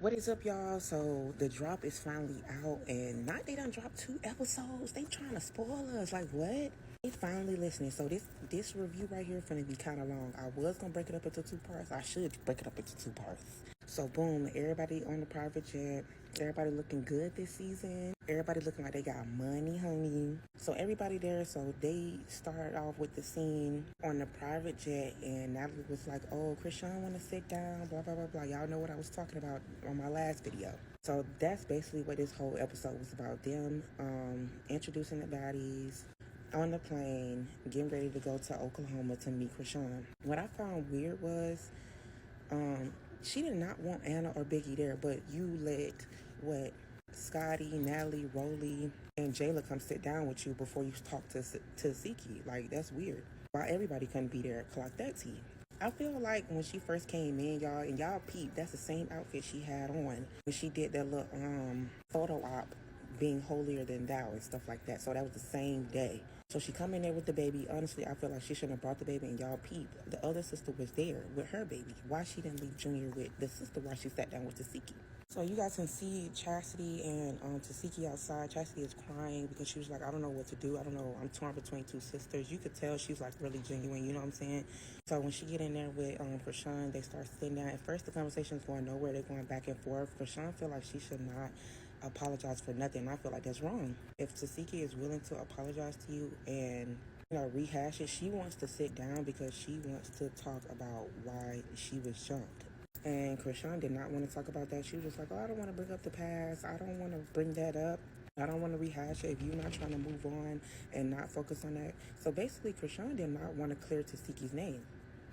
What is up, y'all? So the drop is finally out, and not they done dropped 2 episodes. They trying to spoil us. Like what? They finally listening. So this review right here finna be kind of long. I was gonna break it up into 2 parts. I should break it up into 2 parts. So boom, everybody on the private jet. Everybody looking good this season. Everybody looking like they got money, honey. So everybody there. So they start off with the scene on the private jet, and Natalie was like, "Oh, Chrisean want to sit down." Blah blah blah blah. Y'all know what I was talking about on my last video. So that's basically what this whole episode was about. Them introducing the baddies on the plane, getting ready to go to Oklahoma to meet Chrisean. What I found weird was she did not want Anna or Biggie there, but you let Scotty, Natalie, Rolly, and Jayla come sit down with you before you talk to Tesehki. Like, that's weird. Why everybody couldn't be there? Clock that tea. I feel like when she first came in, y'all peeped, that's the same outfit she had on when she did that little photo op being holier than thou and stuff like that. So that was the same day. So she come in there with the baby. Honestly, I feel like she shouldn't have brought the baby, and y'all peeped. The other sister was there with her baby. Why she didn't leave Junior with the sister while she sat down with Tesehki? So you guys can see Chastity and Tesehki outside. Chastity is crying because she was like, I don't know what to do. I don't know. I'm torn between two sisters. You could tell she's like really genuine. You know what I'm saying? So when she get in there with Chrisean, they start sitting down. At first, the conversation's going nowhere. They're going back and forth. Chrisean feel like she should not apologize for nothing. I feel like that's wrong. If Tesehki is willing to apologize to you and rehash it, she wants to sit down because she wants to talk about why she was jumped. And Chrisean did not want to talk about that. She was just like, oh, I don't want to bring up the past. I don't want to bring that up. I don't want to rehash it if you're not trying to move on and not focus on that. So basically, Chrisean did not want to clear Tesehki's name.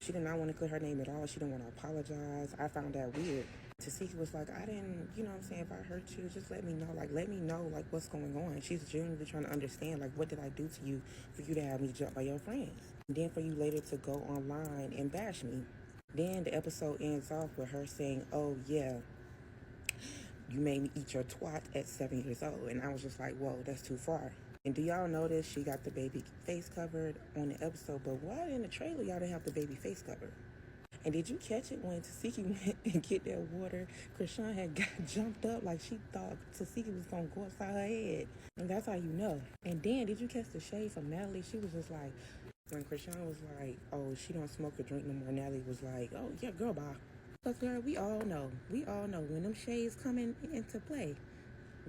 She did not want to clear her name at all. She didn't want to apologize. I found that weird. Tesehki was like, I didn't, you know what I'm saying, if I hurt you, just let me know. Like, let me know, like, what's going on. She's genuinely trying to understand, like, what did I do to you for you to have me jumped by your friends? And then for you later to go online and bash me. Then the episode ends off with her saying, oh, yeah, you made me eat your twat at 7 years old. And I was just like, whoa, that's too far. And do y'all notice she got the baby face covered on the episode? But why in the trailer y'all didn't have the baby face covered? And did you catch it when Tesehki went and get that water? Chrisean had got jumped up like she thought Tesehki was going to go upside her head. And that's how you know. And then did you catch the shade from Natalie? She was just like, when Chrisean was like, oh, she don't smoke or drink no more, Natalie was like, oh, yeah, girl, bye. Because, girl, we all know when them shades come into play,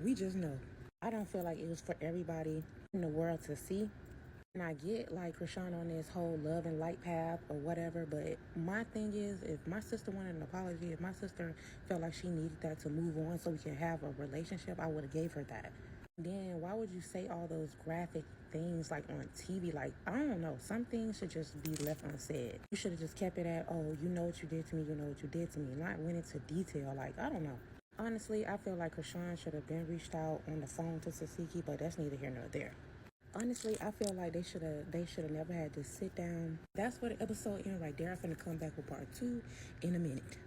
we just know. I don't feel like it was for everybody in the world to see. And I get like Chrisean on this whole love and light path or whatever, but my thing is, if my sister wanted an apology, if my sister felt like she needed that to move on so we can have a relationship, I would have gave her that. Then why would you say all those graphic things like on TV? Like, I don't know, some things should just be left unsaid. You should have just kept it at, oh, you know what you did to me, you know what you did to me, not went into detail. Like, I don't know. Honestly, I feel like Chrisean should have been reached out on the phone to Tesehki, but that's neither here nor there. Honestly, I feel like they should have never had to sit down. That's where the episode ends right there. I'm finna come back with part 2 in a minute.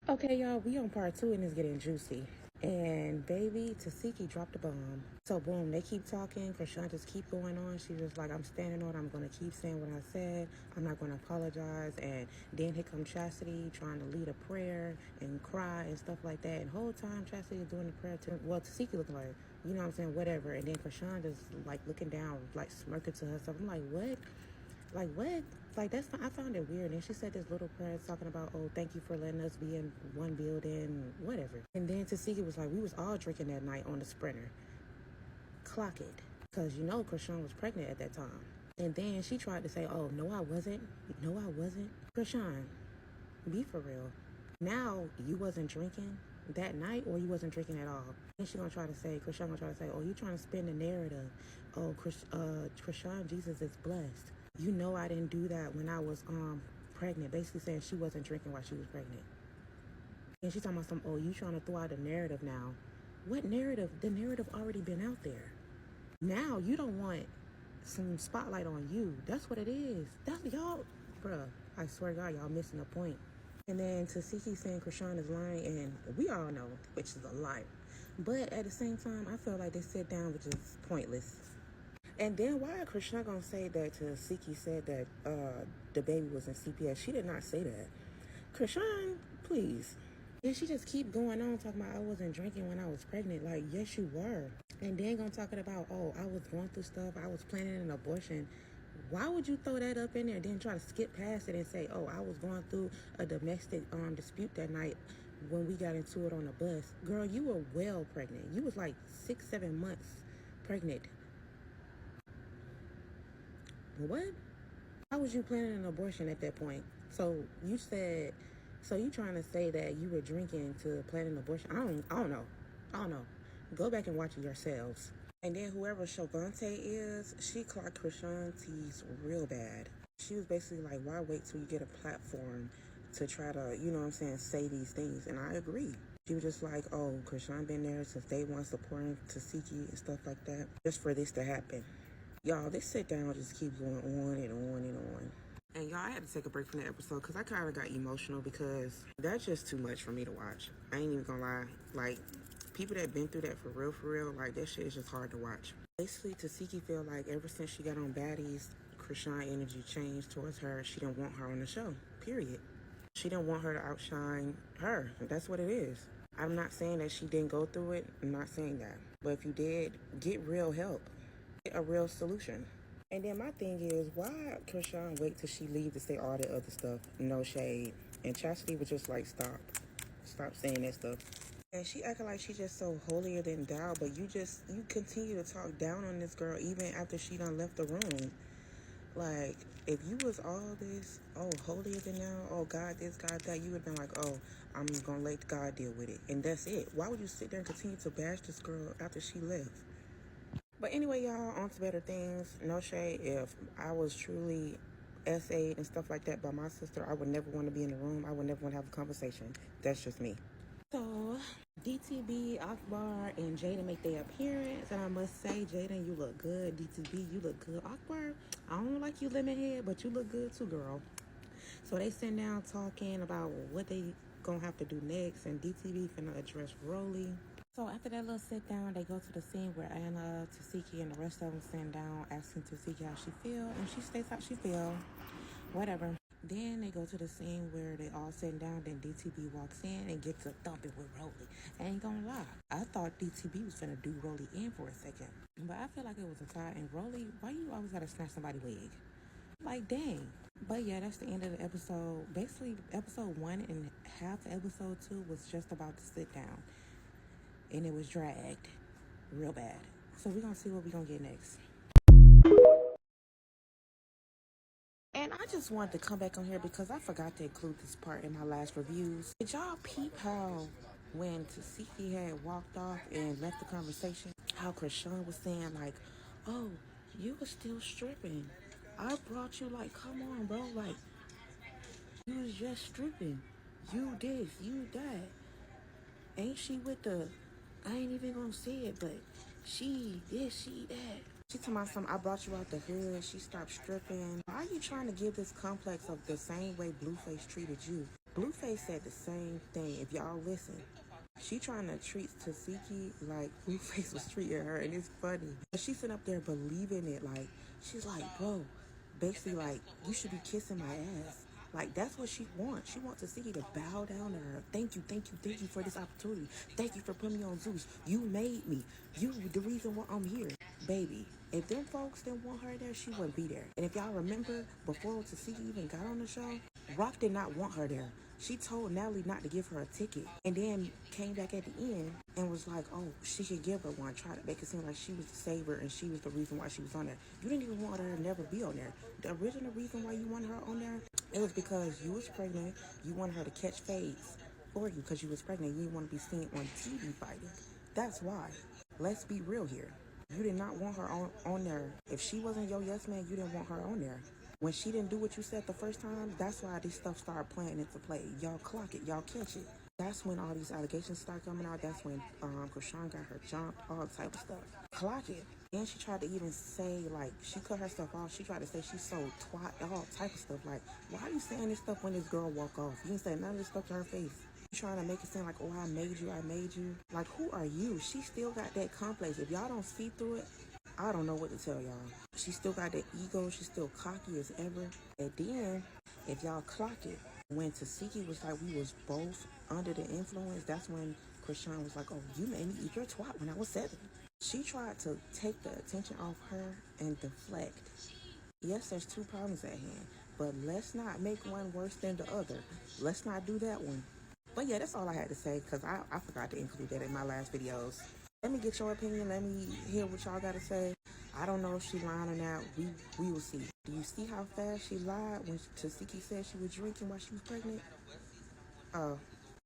Okay, y'all, we on part 2 and it's getting juicy. And baby, Tesehki dropped a bomb. So boom, they keep talking. Chrisean just keep going on. She's just like, I'm standing on it. I'm gonna keep saying what I said. I'm not gonna apologize. And then here come Chastity trying to lead a prayer and cry and stuff like that. And the whole time Chastity is doing the prayer to, well, Tesehki looking like, you know what I'm saying, whatever. And then Chrisean just like looking down, like smirking to herself. I'm like, what? Like, what? Like, that's not, I found it weird. And she said this little prayer talking about, oh, thank you for letting us be in one building, whatever. And then Tesehki was like, we was all drinking that night on the Sprinter. Clock it. Because you know Chrisean was pregnant at that time. And then she tried to say, oh, no, I wasn't. No, I wasn't. Chrisean, be for real. Now, you wasn't drinking that night or you wasn't drinking at all. And Chrisean gonna try to say, oh, you trying to spin the narrative. Oh, Chrisean, Jesus is blessed. You know I didn't do that when I was pregnant. Basically saying she wasn't drinking while she was pregnant. And she's talking about some, oh, you trying to throw out a narrative now. What narrative? The narrative already been out there. Now you don't want some spotlight on you. That's what it is. That's y'all, bruh. I swear to God, y'all missing the point. And then Tesehki saying Chrisean is lying, and we all know which is a lie. But at the same time, I feel like they sit down, which is pointless. And then why is Chrisean gonna say that Tesehki said that the baby was in CPS? She did not say that. Chrisean, please. And she just keep going on talking about I wasn't drinking when I was pregnant. Like, yes, you were. And then gonna talking about, oh, I was going through stuff. I was planning an abortion. Why would you throw that up in there, then try to skip past it and say, oh, I was going through a domestic dispute that night when we got into it on the bus? Girl, you were well pregnant. You was like 6-7 months pregnant. What? How was you planning an abortion at that point? So you said, so you trying to say that you were drinking to plan an abortion? I don't know. Go back and watch it yourselves. And then whoever Shovante is, she clocked Chrisean T's real bad. She was basically like, why wait till you get a platform to try to, you know what I'm saying, say these things? And I agree. She was just like, oh, Chrisean been there since day one supporting Tesehki and stuff like that, just for this to happen. Y'all, this sit down just keeps going on and on and on. And y'all, I had to take a break from the episode because I kind of got emotional because that's just too much for me to watch. I ain't even gonna lie. Like, people that been through that for real, like, that shit is just hard to watch. Basically, Tesehki feel like ever since she got on Baddies, Chrisean energy changed towards her. She didn't want her on the show, period. She didn't want her to outshine her. That's what it is. I'm not saying that she didn't go through it. I'm not saying that. But if you did, get real help. Get a real solution. And then my thing is, why Chrisean wait till she leave to say all the other stuff? No shade. And Chastity was just like, stop saying that stuff. And she acting like she just so holier than thou, but you continue to talk down on this girl even after she done left the room. Like, if you was all this, oh, holier than thou, oh, God this, God that, you would have been like, oh, I'm gonna let God deal with it. And that's it. Why would you sit there and continue to bash this girl after she left? But anyway, y'all, on to better things. No shade. If I was truly SA'd and stuff like that by my sister, I would never want to be in the room. I would never want to have a conversation. That's just me. So, DTB, Akbar, and Jaden make their appearance. And I must say, Jaden, you look good. DTB, you look good. Akbar, I don't like you lemon head, but you look good too, girl. So they sit down talking about what they gonna have to do next. And DTB finna address Rolly. So after that little sit down, they go to the scene where Anna, Tesehki, and the rest of them sit down asking Tesehki how she feel, and she states how she feel, whatever. Then they go to the scene where they all sit down, then DTB walks in and gets to thumping with Rolly. I ain't gonna lie, I thought DTB was gonna do Rolly in for a second, but I feel like it was a tie, and Rolly, why you always gotta snatch somebody's wig? Like, dang. But yeah, that's the end of the episode. Basically, episode 1 and half of episode 2 was just about to sit down. And it was dragged real bad. So we're going to see what we're going to get next. And I just wanted to come back on here because I forgot to include this part in my last reviews. Did y'all peep how when Tesehki had walked off and left the conversation, how Chrisean was saying like, oh, you were still stripping. I brought you, like, come on, bro. Like, you was just stripping. You this, you that. Ain't she with the... I ain't even gonna say it, but she this, she that. She told me something, I brought you out the hood, she stopped stripping. Why are you trying to give this complex of the same way Blueface treated you? Blueface said the same thing, if y'all listen. She trying to treat Tesehki like Blueface was treating her, and it's funny. But she's sitting up there believing it, like, she's like, bro, basically like, you should be kissing my ass. Like, that's what she wants. She wants Tesehki to bow down to her. Thank you for this opportunity. Thank you for putting me on Zeus. You made me. You the reason why I'm here. Baby, if them folks didn't want her there, she wouldn't be there. And if y'all remember, before Tesehki even got on the show, Rock did not want her there. She told Natalie not to give her a ticket. And then came back at the end and was like, oh, she should give her one. Try to make it seem like she was the saver and she was the reason why she was on there. You didn't even want her to never be on there. The original reason why you wanted her on there, it was because you was pregnant. You wanted her to catch fades for you because you was pregnant. You didn't want to be seen on TV fighting. That's why. Let's be real here. You did not want her on there. If she wasn't your yes man, you didn't want her on there. When she didn't do what you said the first time, that's why this stuff started playing into play. Y'all clock it. Y'all catch it. That's when all these allegations start coming out. That's when Chrisean got her jumped, all type of stuff. Clock it. Then she tried to even say, like, she cut her stuff off. She tried to say she sold twat, all type of stuff. Like, why are you saying this stuff when this girl walk off? You didn't say none of this stuff to her face. You trying to make it seem like, oh, I made you. Like, who are you? She still got that complex. If y'all don't see through it, I don't know what to tell y'all. She still got that ego. She's still cocky as ever. And then, if y'all clock it, When Tesehki was like, we was both under the influence, that's when Chrisean was like, oh, you made me eat your twat when I was 7. She tried to take the attention off her and deflect. Yes, there's two problems at hand, but let's not make one worse than the other. Let's not do that one. But yeah, that's all I had to say because I forgot to include that in my last videos. Let me get your opinion. Let me hear what y'all got to say. I don't know if she lying or not. We will see. Do you see how fast she lied when Tesehki said she was drinking while she was pregnant?